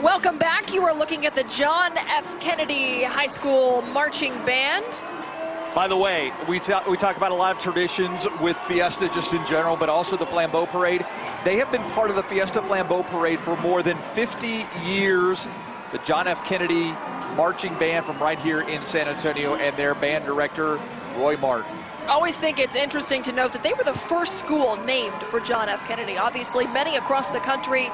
Welcome back. You are looking at the John F. Kennedy High School Marching Band. By the way, we talk about a lot of traditions with Fiesta just in general, but also the Flambeau Parade. They have been part of the Fiesta Flambeau Parade for more than 50 years. The John F. Kennedy Marching Band from right here in San Antonio, and their band director, Roy Martin. Always think it's interesting to note that they were the first school named for John F. Kennedy. Obviously, many across the country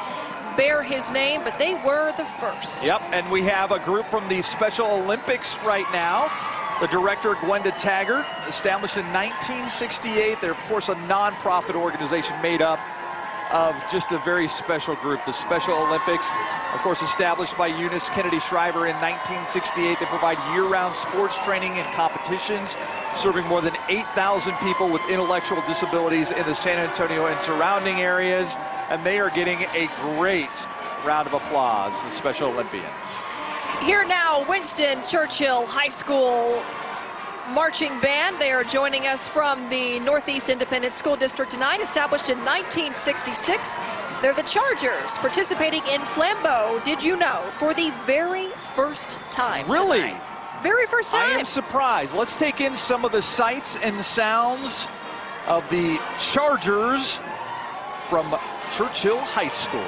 bear his name, but they were the first. Yep, and we have a group from the Special Olympics right now. The director, Gwenda Taggart, established in 1968. They're, of course, a nonprofit organization made up of just a very special group, the Special Olympics. Of course, established by Eunice Kennedy Shriver in 1968. They provide year-round sports training and competitions, serving more than 8,000 people with intellectual disabilities in the San Antonio and surrounding areas. And they are getting a great round of applause, the Special Olympians. Here now, Winston Churchill High School Marching Band. They are joining us from the Northeast Independent School District tonight, established in 1966. They're the Chargers, participating in Flambeau, did you know, for the very first time Really? tonight. Very first time. I am surprised. Let's take in some of the sights and sounds of the Chargers from Churchill High School.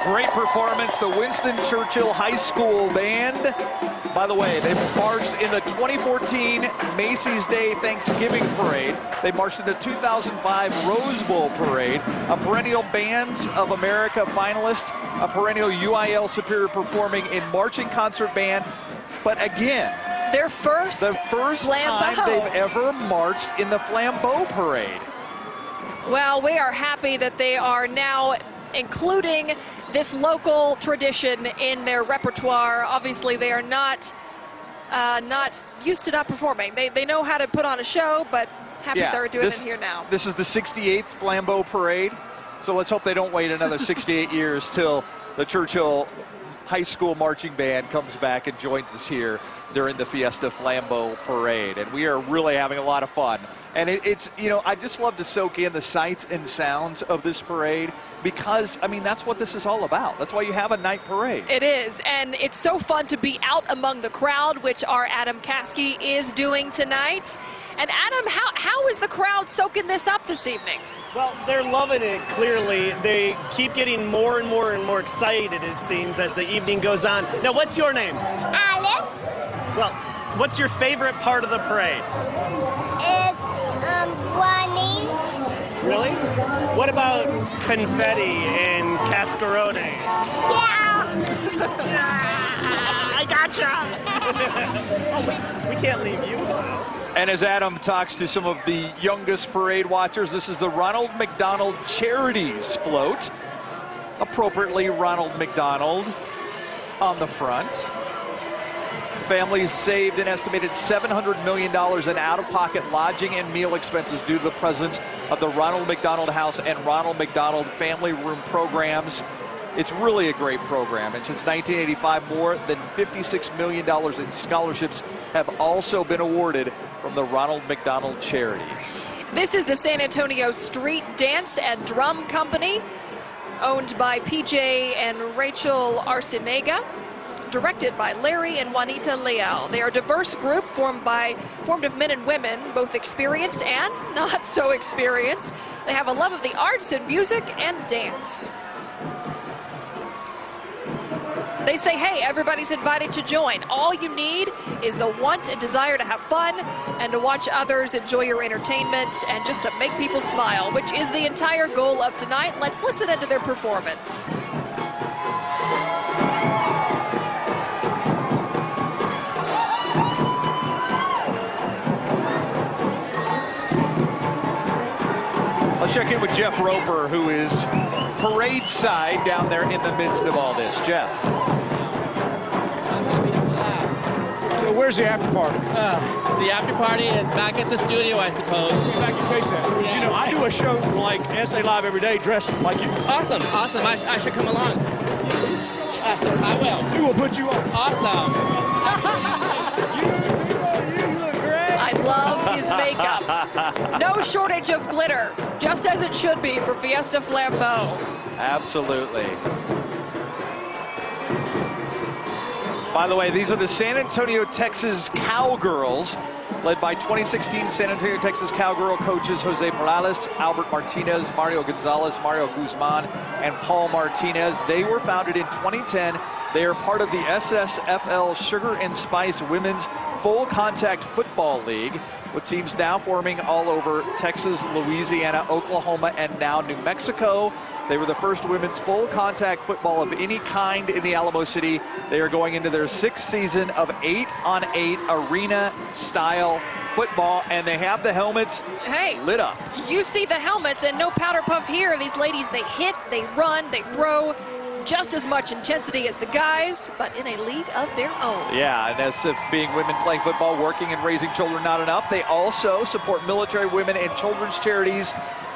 Great performance, the Winston Churchill High School Band. By the way, they marched in the 2014 Macy's Day Thanksgiving Parade. They marched in the 2005 Rose Bowl Parade, a perennial Bands of America finalist, a perennial UIL Superior Performing in Marching Concert Band. But again, the first time they've ever marched in the Flambeau Parade. Well, we are happy that they are now including this local tradition in their repertoire. Obviously, they are not used to not performing. They know how to put on a show, but happy they're doing it here now. This is the 68th Flambeau Parade, so let's hope they don't wait another 68 years till the Churchill High School Marching Band comes back and joins us here during the Fiesta Flambeau Parade. And we are really having a lot of fun. And it's, you know, I just love to soak in the sights and sounds of this parade because, I mean, that's what this is all about. That's why you have a night parade. It is, and it's so fun to be out among the crowd, which our Adam Caskey is doing tonight. And Adam, how is the crowd soaking this up this evening? Well, they're loving it, clearly. They keep getting more and more and more excited, it seems, as the evening goes on. Now, what's your name? Alice. Well, what's your favorite part of the parade? It's running. Really? What about confetti and cascarones? Yeah. I gotcha! Oh, we can't leave you alone. And as Adam talks to some of the youngest parade watchers, this is the Ronald McDonald Charities float. Appropriately, Ronald McDonald on the front. Families saved an estimated $700 million in out-of-pocket lodging and meal expenses due to the presence of the Ronald McDonald House and Ronald McDonald Family Room programs. It's really a great program, and since 1985, more than $56 million in scholarships have also been awarded from the Ronald McDonald Charities. This is the San Antonio Street Dance and Drum Company, owned by PJ and Rachel Arciniega, directed by Larry and Juanita Leal. They are a diverse group formed of men and women, both experienced and not so experienced. They have a love of the arts and music and dance. They say, hey, everybody's invited to join. All you need is the want and desire to have fun and to watch others enjoy your entertainment and just to make people smile, which is the entire goal of tonight. Let's listen into their performance. Let's check in with Jeff Roper, who is parade side down there in the midst of all this. Jeff. So where's the after party? The after party is back at the studio, I suppose. Back in case that. Because, you know, I do a show like SA Live every day dressed like you. Awesome, awesome. I should come along. I will. We will put you on. Awesome. You look great. I love his makeup. No shortage of glitter, just as it should be for Fiesta Flambeau. Absolutely. By the way, these are the San Antonio, Texas Cowgirls, led by 2016 San Antonio, Texas Cowgirl coaches Jose Morales, Albert Martinez, Mario Gonzalez, Mario Guzman, and Paul Martinez. They were founded in 2010. They are part of the SSFL Sugar and Spice Women's Full Contact Football League, with teams now forming all over Texas, Louisiana, Oklahoma, and now New Mexico. They were the first women's full contact football of any kind in the Alamo City. They are going into their 6th season of 8-on-8 arena style football, and they have the helmets lit up. You see the helmets and no powder puff here. These ladies, they hit, they run, they throw. Just as much intensity as the guys, but in a league of their own. Yeah, and as if being women playing football, working and raising children not enough, they also support military women and children's charities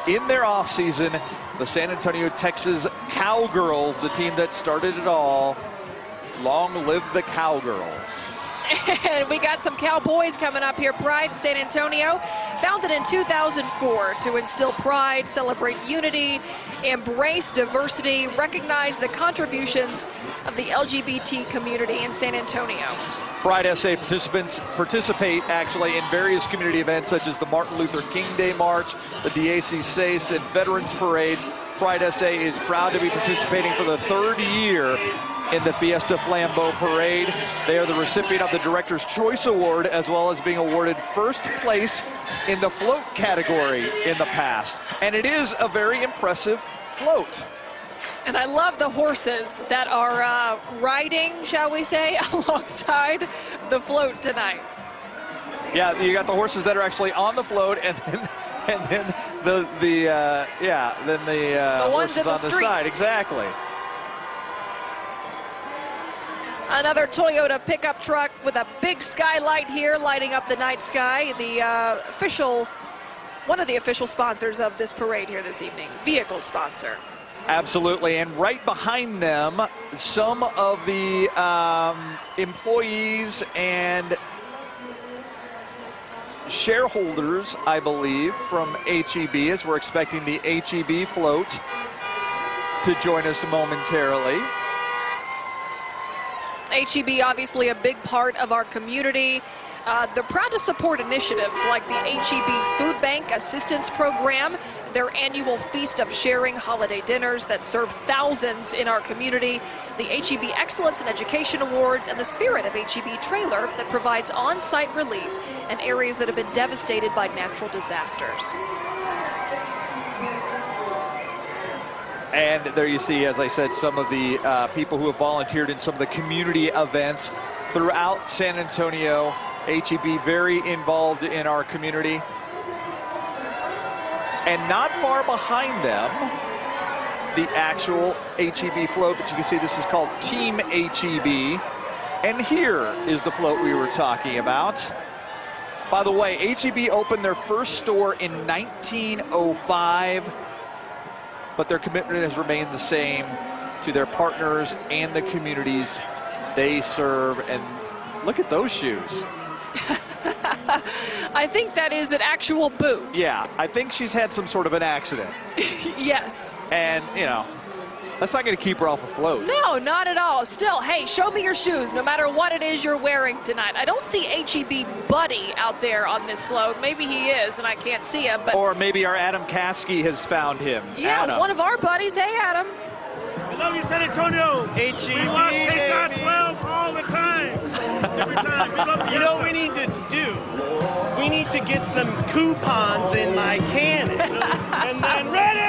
in their off season. The San Antonio, Texas Cowgirls, the team that started it all. Long live the Cowgirls. And we got some Cowboys coming up here. Pride San Antonio, founded in 2004 to instill pride, celebrate unity, embrace diversity, recognize the contributions of the LGBT community in San Antonio. Pride SA participants participate actually in various community events such as the Martin Luther King Day March, the DAC SACE, and Veterans Parades. Pride SA is proud to be participating for the 3rd year in the Fiesta Flambeau Parade. They are the recipient of the Director's Choice Award, as well as being awarded 1st place in the float category in the past. And it is a very impressive float. And I love the horses that are riding, shall we say, alongside the float tonight. Yeah, you got the horses that are actually on the float, and then the ones horses in the on streets. the side. Exactly. Another Toyota pickup truck with a big skylight here, lighting up the night sky. The one of the official sponsors of this parade here this evening, vehicle sponsor. Absolutely, and right behind them, some of the employees and shareholders, I believe, from HEB, as we're expecting the HEB float to join us momentarily. HEB, obviously a big part of our community. They're proud to support initiatives like the HEB Food Bank Assistance Program, their annual Feast of Sharing holiday dinners that serve thousands in our community, the HEB Excellence in Education Awards, and the Spirit of HEB trailer that provides on-site relief in areas that have been devastated by natural disasters. And there you see, as I said, some of the people who have volunteered in some of the community events throughout San Antonio. HEB very involved in our community. And not far behind them, the actual HEB float, but you can see this is called Team HEB. And here is the float we were talking about. By the way, HEB opened their first store in 1905, but their commitment has remained the same to their partners and the communities they serve. And look at those shoes. I think that is an actual boot. Yeah, I think she's had some sort of an accident. Yes. And, you know, that's not going to keep her off afloat. No, not at all. Still, hey, show me your shoes, no matter what it is you're wearing tonight. I don't see HEB Buddy out there on this float. Maybe he is, and I can't see him. But or maybe our Adam Caskey has found him. yeah, Adam. one of our buddies. Hey, Adam. Love you, San Antonio. H-E-B, We watch KSOT baby. 12 all the time. Every time. We love You know what we need to do? We need to get some coupons in my cannon. And then ready!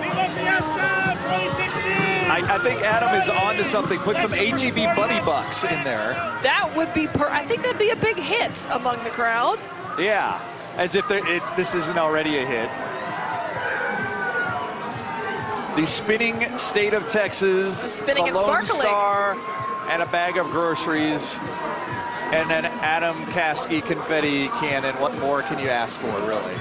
Viva Fiesta 2016. I think Adam is onto something. Put some HEB Buddy Bucks in there. That would be, I think that'd be a big hit among the crowd. Yeah, as if this isn't already a hit. The spinning state of Texas, Spinning the and Lone sparkling. Star, and a bag of groceries, and an Adam Caskey confetti cannon. What more can you ask for, really?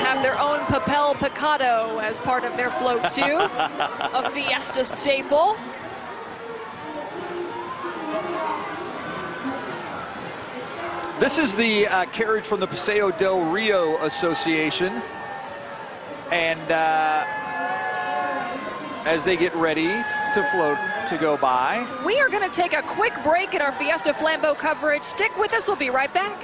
Have their own Papel Picado as part of their float too. A Fiesta staple. This is the carriage from the Paseo del Rio Association. And as they get ready to float to go by. We are going to take a quick break in our Fiesta Flambeau coverage. Stick with us. We'll be right back.